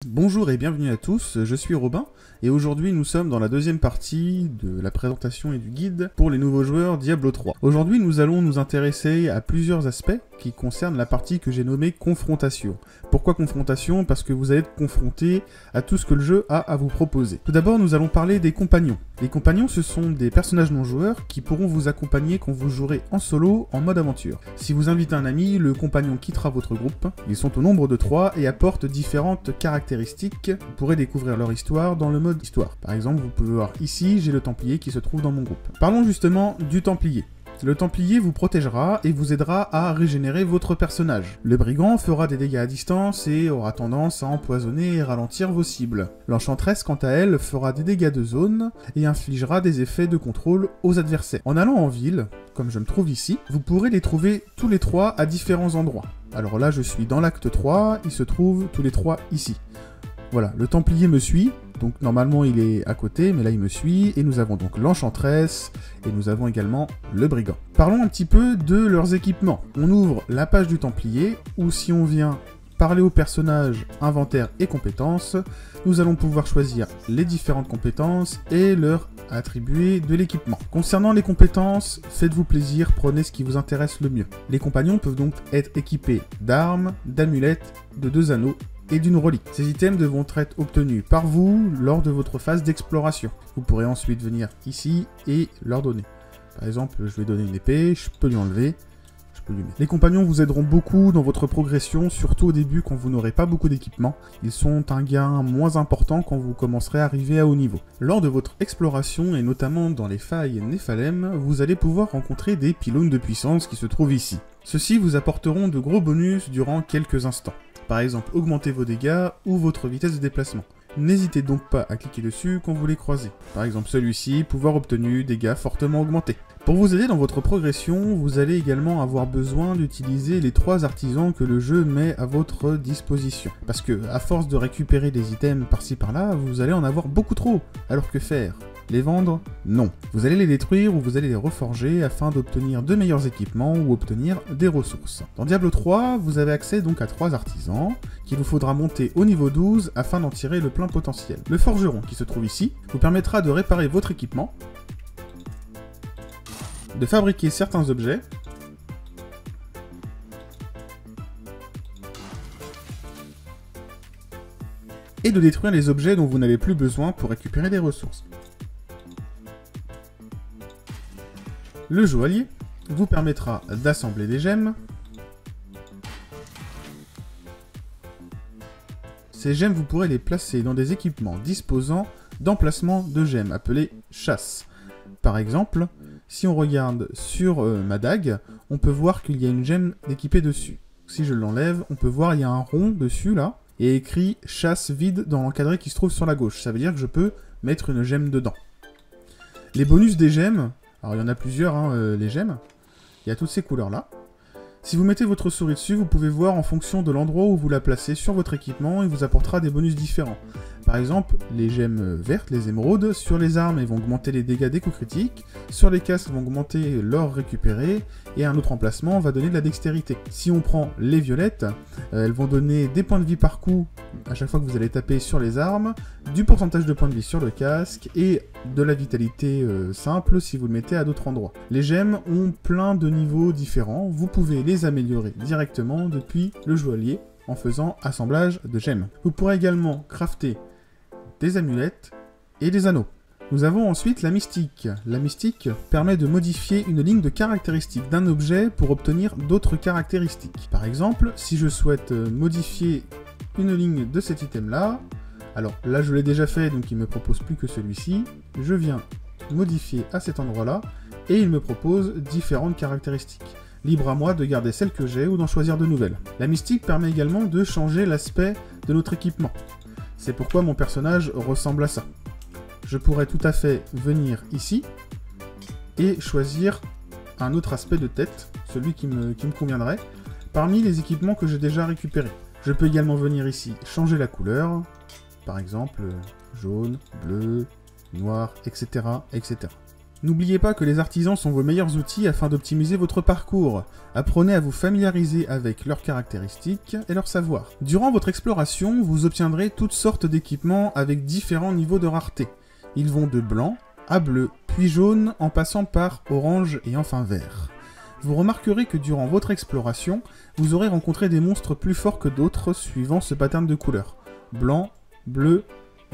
Bonjour et bienvenue à tous, je suis Robin et aujourd'hui nous sommes dans la deuxième partie de la présentation et du guide pour les nouveaux joueurs Diablo 3. Aujourd'hui nous allons nous intéresser à plusieurs aspects qui concernent la partie que j'ai nommée confrontation. Pourquoi confrontation? Parce que vous allez être confronté à tout ce que le jeu a à vous proposer. Tout d'abord nous allons parler des compagnons. Les compagnons ce sont des personnages non joueurs qui pourront vous accompagner quand vous jouerez en solo en mode aventure. Si vous invitez un ami, le compagnon quittera votre groupe. Ils sont au nombre de 3 et apportent différentes caractéristiques. Vous pourrez découvrir leur histoire dans le mode histoire. Par exemple, vous pouvez voir ici, j'ai le Templier qui se trouve dans mon groupe. Parlons justement du Templier. Le Templier vous protégera et vous aidera à régénérer votre personnage. Le Brigand fera des dégâts à distance et aura tendance à empoisonner et ralentir vos cibles. L'Enchanteresse, quant à elle, fera des dégâts de zone et infligera des effets de contrôle aux adversaires. En allant en ville, comme je me trouve ici, vous pourrez les trouver tous les 3 à différents endroits. Alors là, je suis dans l'acte 3, ils se trouvent tous les 3 ici. Voilà, le Templier me suit, donc normalement il est à côté, mais là il me suit, et nous avons donc l'Enchanteresse, et nous avons également le Brigand. Parlons un petit peu de leurs équipements. On ouvre la page du Templier, où si on vient parler aux personnages, inventaire et compétences, nous allons pouvoir choisir les différentes compétences et leur attribuer de l'équipement. Concernant les compétences, faites-vous plaisir, prenez ce qui vous intéresse le mieux. Les compagnons peuvent donc être équipés d'armes, d'amulettes, de 2 anneaux, et d'une relique. Ces items devront être obtenus par vous lors de votre phase d'exploration. Vous pourrez ensuite venir ici et leur donner. Par exemple, je vais donner une épée, je peux lui enlever, je peux lui mettre. Les compagnons vous aideront beaucoup dans votre progression, surtout au début quand vous n'aurez pas beaucoup d'équipement. Ils sont un gain moins important quand vous commencerez à arriver à haut niveau. Lors de votre exploration, et notamment dans les failles Néphalem, vous allez pouvoir rencontrer des pylônes de puissance qui se trouvent ici. Ceux-ci vous apporteront de gros bonus durant quelques instants. Par exemple, augmenter vos dégâts ou votre vitesse de déplacement. N'hésitez donc pas à cliquer dessus quand vous les croisez. Par exemple celui-ci, pouvoir obtenu, dégâts fortement augmentés. Pour vous aider dans votre progression, vous allez également avoir besoin d'utiliser les 3 artisans que le jeu met à votre disposition. Parce que, à force de récupérer des items par-ci par-là, vous allez en avoir beaucoup trop. Alors que faire ? Les vendre? Non. Vous allez les détruire ou vous allez les reforger afin d'obtenir de meilleurs équipements ou obtenir des ressources. Dans Diablo 3, vous avez accès donc à 3 artisans qu'il vous faudra monter au niveau 12 afin d'en tirer le plein potentiel. Le forgeron qui se trouve ici vous permettra de réparer votre équipement, de fabriquer certains objets, et de détruire les objets dont vous n'avez plus besoin pour récupérer des ressources. Le joaillier vous permettra d'assembler des gemmes. Ces gemmes, vous pourrez les placer dans des équipements disposant d'emplacements de gemmes, appelés chasses. Par exemple, si on regarde sur ma dague, on peut voir qu'il y a une gemme d'équipée dessus. Si je l'enlève, on peut voir qu'il y a un rond dessus, là, et écrit « chasse vide » dans l'encadré qui se trouve sur la gauche. Ça veut dire que je peux mettre une gemme dedans. Les bonus des gemmes, alors il y en a plusieurs, les gemmes, il y a toutes ces couleurs-là. Si vous mettez votre souris dessus, vous pouvez voir en fonction de l'endroit où vous la placez sur votre équipement, il vous apportera des bonus différents. Par exemple, les gemmes vertes, les émeraudes, sur les armes, elles vont augmenter les dégâts des coups critiques, sur les casques, elles vont augmenter l'or récupéré, et un autre emplacement va donner de la dextérité. Si on prend les violettes, elles vont donner des points de vie par coup à chaque fois que vous allez taper sur les armes, du pourcentage de points de vie sur le casque, et de la vitalité simple si vous le mettez à d'autres endroits. Les gemmes ont plein de niveaux différents, vous pouvez les améliorer directement depuis le joaillier en faisant assemblage de gemmes. Vous pourrez également crafter des amulettes et des anneaux. Nous avons ensuite la mystique. La mystique permet de modifier une ligne de caractéristiques d'un objet pour obtenir d'autres caractéristiques. Par exemple, si je souhaite modifier une ligne de cet item-là, alors là je l'ai déjà fait, donc il me propose plus que celui-ci, je viens modifier à cet endroit-là, et il me propose différentes caractéristiques. Libre à moi de garder celles que j'ai ou d'en choisir de nouvelles. La mystique permet également de changer l'aspect de notre équipement. C'est pourquoi mon personnage ressemble à ça. Je pourrais tout à fait venir ici et choisir un autre aspect de tête, celui qui me conviendrait, parmi les équipements que j'ai déjà récupérés. Je peux également venir ici changer la couleur, par exemple jaune, bleu, noir, etc., etc. N'oubliez pas que les artisans sont vos meilleurs outils afin d'optimiser votre parcours. Apprenez à vous familiariser avec leurs caractéristiques et leur savoir. Durant votre exploration, vous obtiendrez toutes sortes d'équipements avec différents niveaux de rareté. Ils vont de blanc à bleu, puis jaune, en passant par orange et enfin vert. Vous remarquerez que durant votre exploration, vous aurez rencontré des monstres plus forts que d'autres suivant ce pattern de couleurs. Blanc, bleu,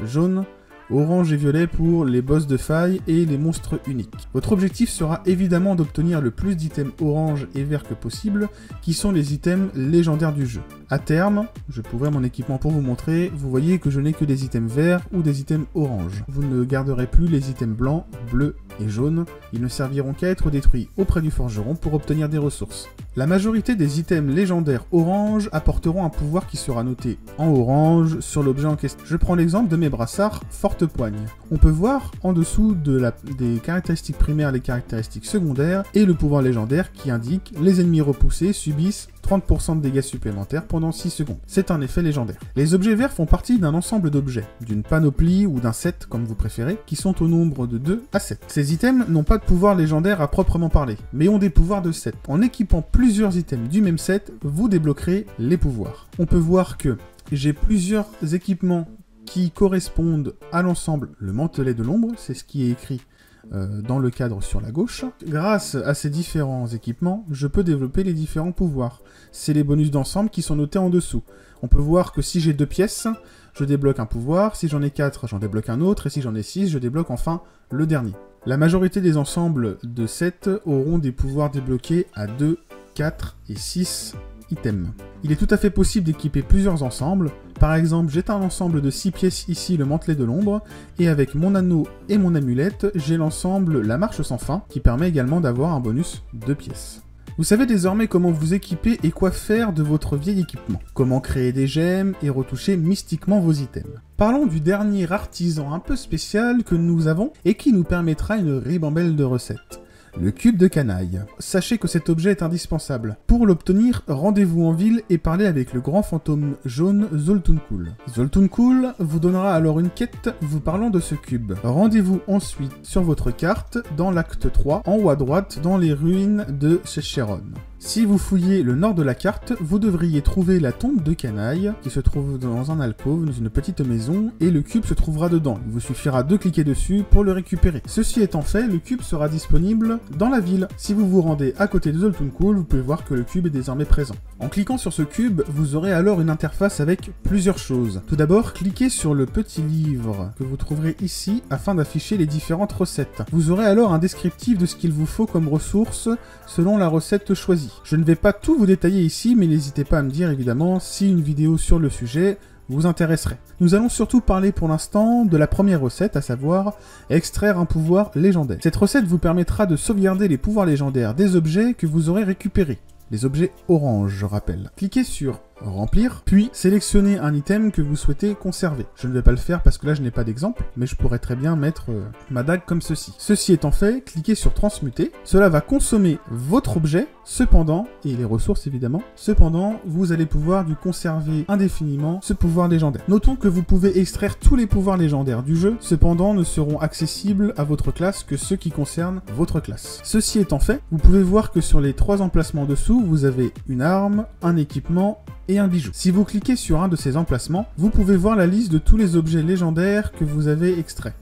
jaune, orange et violet pour les boss de faille et les monstres uniques. Votre objectif sera évidemment d'obtenir le plus d'items orange et vert que possible, qui sont les items légendaires du jeu. À terme, je pourrai mon équipement pour vous montrer, vous voyez que je n'ai que des items verts ou des items orange. Vous ne garderez plus les items blancs, bleus et jaunes, ils ne serviront qu'à être détruits auprès du forgeron pour obtenir des ressources. La majorité des items légendaires orange apporteront un pouvoir qui sera noté en orange sur l'objet en question. Je prends l'exemple de mes brassards forte poigne. On peut voir en dessous des caractéristiques primaires les caractéristiques secondaires et le pouvoir légendaire qui indique les ennemis repoussés subissent 30% de dégâts supplémentaires pendant 6 secondes. C'est un effet légendaire. Les objets verts font partie d'un ensemble d'objets, d'une panoplie ou d'un set comme vous préférez, qui sont au nombre de 2 à 7. Ces items n'ont pas de pouvoir légendaire à proprement parler, mais ont des pouvoirs de set. En équipant plusieurs items du même set, vous débloquerez les pouvoirs. On peut voir que j'ai plusieurs équipements qui correspondent à l'ensemble le mantelet de l'ombre, c'est ce qui est écrit dans le cadre sur la gauche. Grâce à ces différents équipements, je peux développer les différents pouvoirs. C'est les bonus d'ensemble qui sont notés en dessous. On peut voir que si j'ai 2 pièces, je débloque un pouvoir, si j'en ai 4, j'en débloque un autre, et si j'en ai 6, je débloque enfin le dernier. La majorité des ensembles de 7 auront des pouvoirs débloqués à 2, 4 et 6 items. Il est tout à fait possible d'équiper plusieurs ensembles. Par exemple, j'ai un ensemble de 6 pièces ici, le mantelet de l'ombre, et avec mon anneau et mon amulette, j'ai l'ensemble la marche sans fin, qui permet également d'avoir un bonus 2 pièces. Vous savez désormais comment vous équiper et quoi faire de votre vieil équipement. Comment créer des gemmes et retoucher mystiquement vos items. Parlons du dernier artisan un peu spécial que nous avons et qui nous permettra une ribambelle de recettes. Le cube de canaille. Sachez que cet objet est indispensable. Pour l'obtenir, rendez-vous en ville et parlez avec le grand fantôme jaune Zoltunkul. Zoltunkul vous donnera alors une quête vous parlant de ce cube. Rendez-vous ensuite sur votre carte dans l'acte 3, en haut à droite, dans les ruines de Secheron. Si vous fouillez le nord de la carte, vous devriez trouver la tombe de canaille, qui se trouve dans un alcôve, dans une petite maison, et le cube se trouvera dedans. Il vous suffira de cliquer dessus pour le récupérer. Ceci étant fait, le cube sera disponible dans la ville. Si vous vous rendez à côté de Zoltunkul, vous pouvez voir que le cube est désormais présent. En cliquant sur ce cube, vous aurez alors une interface avec plusieurs choses. Tout d'abord, cliquez sur le petit livre que vous trouverez ici afin d'afficher les différentes recettes. Vous aurez alors un descriptif de ce qu'il vous faut comme ressources selon la recette choisie. Je ne vais pas tout vous détailler ici, mais n'hésitez pas à me dire évidemment si une vidéo sur le sujet vous intéresserait. Nous allons surtout parler pour l'instant de la première recette, à savoir extraire un pouvoir légendaire. Cette recette vous permettra de sauvegarder les pouvoirs légendaires des objets que vous aurez récupérés. Les objets orange, je rappelle. Cliquez sur remplir, puis sélectionnez un item que vous souhaitez conserver. Je ne vais pas le faire parce que là je n'ai pas d'exemple, mais je pourrais très bien mettre ma dague comme ceci. Ceci étant fait, cliquez sur transmuter. Cela va consommer votre objet, cependant, et les ressources évidemment, cependant, vous allez pouvoir du conserver indéfiniment ce pouvoir légendaire. Notons que vous pouvez extraire tous les pouvoirs légendaires du jeu, cependant ne seront accessibles à votre classe que ceux qui concernent votre classe. Ceci étant fait, vous pouvez voir que sur les 3 emplacements dessous, vous avez une arme, un équipement et un bijou. Si vous cliquez sur un de ces emplacements, vous pouvez voir la liste de tous les objets légendaires que vous avez extraits.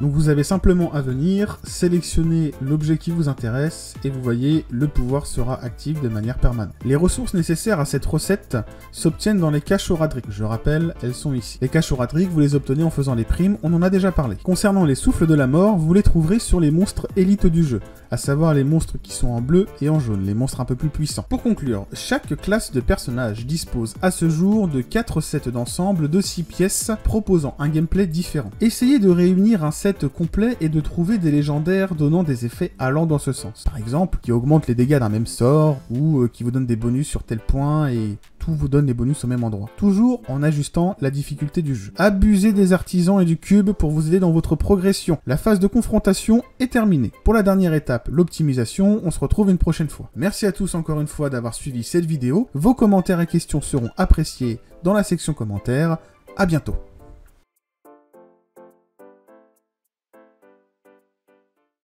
Donc vous avez simplement à venir, sélectionner l'objet qui vous intéresse, et vous voyez, le pouvoir sera actif de manière permanente. Les ressources nécessaires à cette recette s'obtiennent dans les caches Horadric. Je rappelle, elles sont ici. Les caches Horadric, vous les obtenez en faisant les primes, on en a déjà parlé. Concernant les souffles de la mort, vous les trouverez sur les monstres élites du jeu, à savoir les monstres qui sont en bleu et en jaune, les monstres un peu plus puissants. Pour conclure, chaque classe de personnage dispose à ce jour de 4 sets d'ensemble de 6 pièces proposant un gameplay différent. Essayez de réunir un set complet et de trouver des légendaires donnant des effets allant dans ce sens. Par exemple, qui augmentent les dégâts d'un même sort, ou qui vous donnent des bonus sur tel point, et tout vous donne les bonus au même endroit. Toujours en ajustant la difficulté du jeu. Abusez des artisans et du cube pour vous aider dans votre progression. La phase de confrontation est terminée. Pour la dernière étape, l'optimisation, on se retrouve une prochaine fois. Merci à tous encore une fois d'avoir suivi cette vidéo. Vos commentaires et questions seront appréciés dans la section commentaires. À bientôt.